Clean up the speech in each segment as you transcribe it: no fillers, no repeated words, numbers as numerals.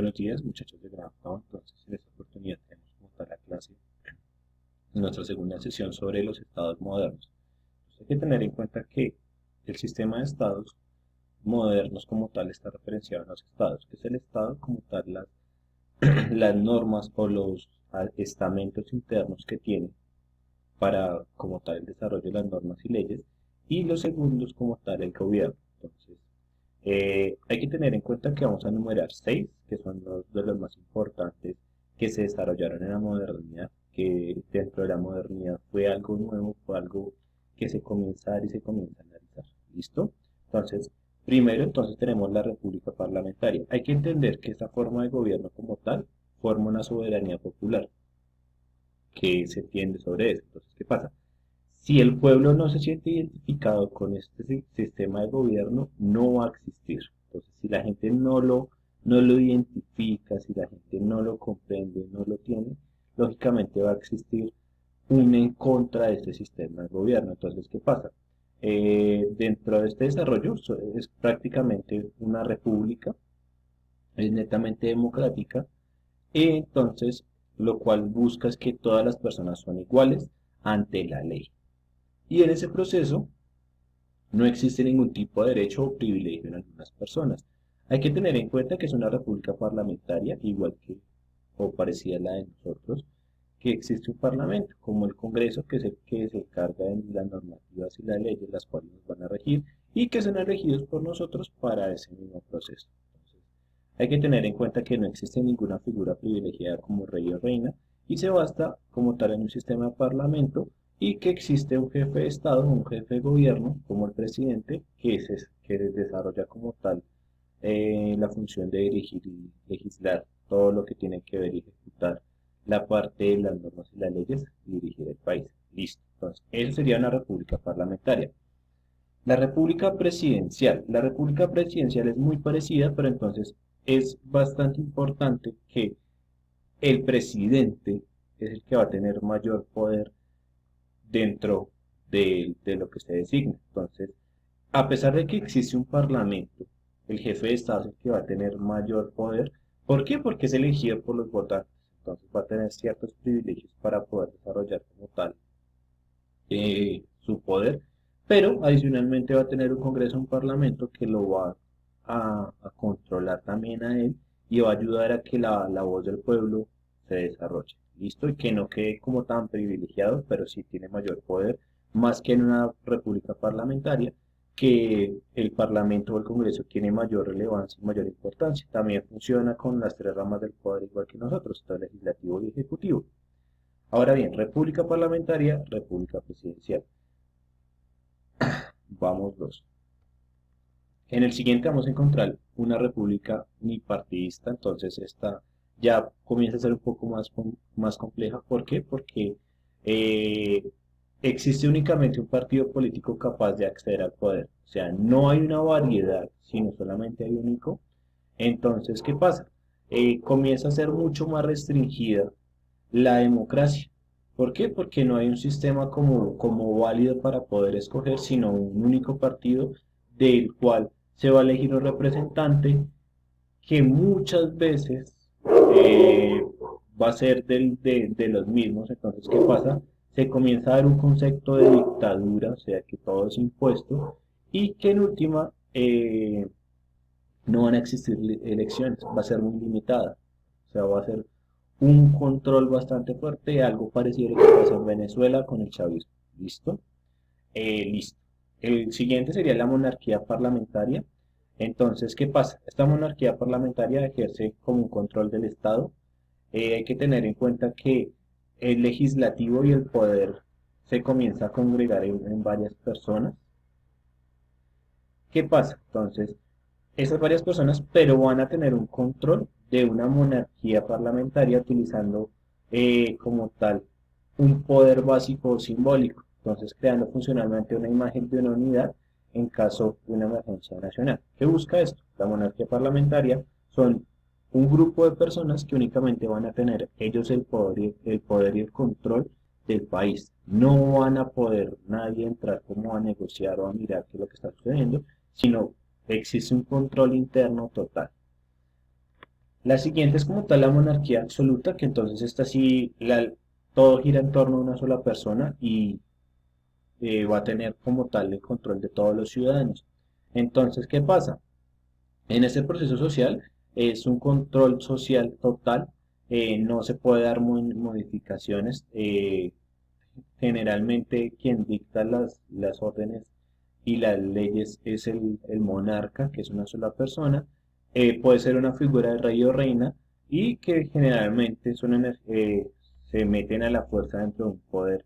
Buenos días, muchachos de grado octavo. Entonces, en esta oportunidad tenemos como tal la clase, en nuestra segunda sesión sobre los estados modernos. Hay que tener en cuenta que el sistema de estados modernos como tal está referenciado en los estados, que es el estado como tal, las normas o los estamentos internos que tiene para como tal el desarrollo de las normas y leyes, y los segundos como tal el gobierno. Entonces, hay que tener en cuenta que vamos a enumerar seis, que son los de los más importantes que se desarrollaron en la modernidad, que dentro de la modernidad fue algo nuevo, fue algo que se comienza a dar y se comienza a analizar. ¿Listo? Entonces, primero entonces tenemos la república parlamentaria. Hay que entender que esta forma de gobierno como tal forma una soberanía popular que se tiende sobre eso. Entonces, ¿qué pasa? Si el pueblo no se siente identificado con este sistema de gobierno, no va a existir. Entonces, si la gente no lo identifica, si la gente no lo comprende, no lo tiene, lógicamente va a existir un en contra de este sistema de gobierno. Entonces, ¿qué pasa? Dentro de este desarrollo es prácticamente una república, es netamente democrática, y entonces lo cual busca es que todas las personas son iguales ante la ley. Y en ese proceso no existe ningún tipo de derecho o privilegio en algunas personas. Hay que tener en cuenta que es una república parlamentaria, igual que o parecida a la de nosotros, que existe un parlamento, como el Congreso, que es el que se encarga de las normativas y las leyes, las cuales nos van a regir, y que son elegidos por nosotros para ese mismo proceso. Entonces, hay que tener en cuenta que no existe ninguna figura privilegiada como rey o reina, y se basa como tal en un sistema de parlamento y que existe un jefe de Estado, un jefe de gobierno, como el presidente, que desarrolla como tal la función de dirigir y legislar todo lo que tiene que ver y ejecutar la parte de las normas y las leyes y dirigir el país. Listo. Entonces, eso sería una república parlamentaria. La república presidencial. La república presidencial es muy parecida, pero entonces es bastante importante que el presidente es el que va a tener mayor poder dentro de lo que se designa. Entonces, a pesar de que existe un parlamento, el jefe de Estado es el que va a tener mayor poder. ¿Por qué? Porque es elegido por los votantes. Entonces va a tener ciertos privilegios para poder desarrollar como tal su poder, pero adicionalmente va a tener un Congreso, un Parlamento que lo va a controlar también a él y va a ayudar a que la voz del pueblo se desarrolle. ¿Listo? Y que no quede como tan privilegiado, pero sí tiene mayor poder, más que en una república parlamentaria, que el Parlamento o el Congreso tiene mayor relevancia y mayor importancia. También funciona con las tres ramas del poder igual que nosotros, el legislativo y ejecutivo. Ahora bien, república parlamentaria, república presidencial. Vamos dos. En el siguiente vamos a encontrar una república unipartidista, entonces esta ya comienza a ser un poco más compleja. ¿Por qué? Porque eh, existe únicamente un partido político capaz de acceder al poder. O sea, no hay una variedad, sino solamente hay un único. Entonces, ¿qué pasa? Comienza a ser mucho más restringida la democracia. ¿Por qué? Porque no hay un sistema como válido para poder escoger, sino un único partido del cual se va a elegir un representante que muchas veces eh, va a ser de los mismos. Entonces, ¿qué pasa? Se comienza a dar un concepto de dictadura, o sea, que todo es impuesto y que en última no van a existir elecciones, va a ser muy limitada. O sea, va a ser un control bastante fuerte, algo parecido a lo que pasó en Venezuela con el chavismo. ¿Listo? Listo. El siguiente sería la monarquía parlamentaria. Entonces, ¿qué pasa? Esta monarquía parlamentaria ejerce como un control del Estado. Hay que tener en cuenta que el legislativo y el poder se comienza a congregar en varias personas. ¿Qué pasa? Entonces, esas varias personas, pero van a tener un control de una monarquía parlamentaria utilizando como tal un poder básico o simbólico, entonces creando funcionalmente una imagen de una unidad en caso de una emergencia nacional. ¿Qué busca esto? La monarquía parlamentaria son un grupo de personas que únicamente van a tener ellos el poder y el control del país. No van a poder nadie entrar como a negociar o a mirar qué es lo que está sucediendo, sino existe un control interno total. La siguiente es como tal la monarquía absoluta, que entonces esta sí, todo gira en torno a una sola persona y va a tener como tal el control de todos los ciudadanos. Entonces, ¿qué pasa? En ese proceso social es un control social total, no se puede dar modificaciones. Generalmente quien dicta las órdenes y las leyes es el monarca, que es una sola persona. Puede ser una figura de rey o reina y que generalmente se meten a la fuerza dentro de un poder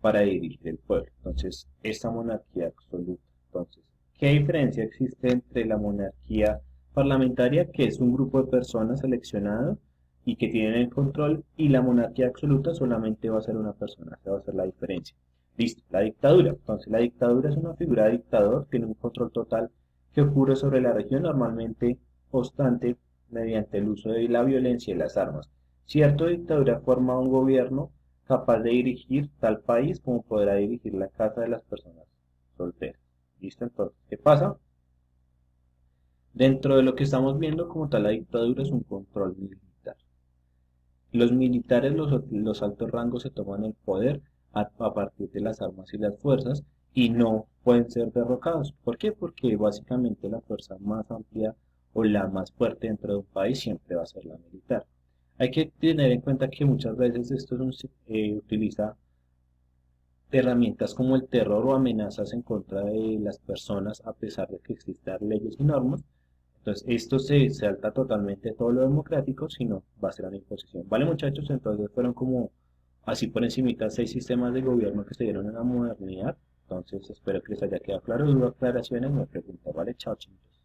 para dirigir el pueblo. Entonces, esta monarquía absoluta. Entonces, ¿qué diferencia existe entre la monarquía parlamentaria, que es un grupo de personas seleccionadas y que tienen el control, y la monarquía absoluta solamente va a ser una persona? Esa va a ser la diferencia. Listo, la dictadura. Entonces, la dictadura es una figura de dictador, tiene un control total que ocurre sobre la región, normalmente obstante mediante el uso de la violencia y las armas. Cierto dictadura forma un gobierno capaz de dirigir tal país como podrá dirigir la casa de las personas solteras. ¿Listo? Entonces, ¿qué pasa? Dentro de lo que estamos viendo como tal la dictadura es un control militar. Los militares, los altos rangos se toman el poder a partir de las armas y las fuerzas y no pueden ser derrocados. ¿Por qué? Porque básicamente la fuerza más amplia o la más fuerte dentro de un país siempre va a ser la militar. Hay que tener en cuenta que muchas veces esto utiliza herramientas como el terror o amenazas en contra de las personas a pesar de que existan leyes y normas. Entonces, esto se salta totalmente todo lo democrático, sino va a ser una imposición. Vale, muchachos, entonces fueron como así por encimita 6 sistemas de gobierno que se dieron en la modernidad. Entonces, espero que les haya quedado claro. Dudas, aclaraciones, me preguntan. Vale, chao, chicos.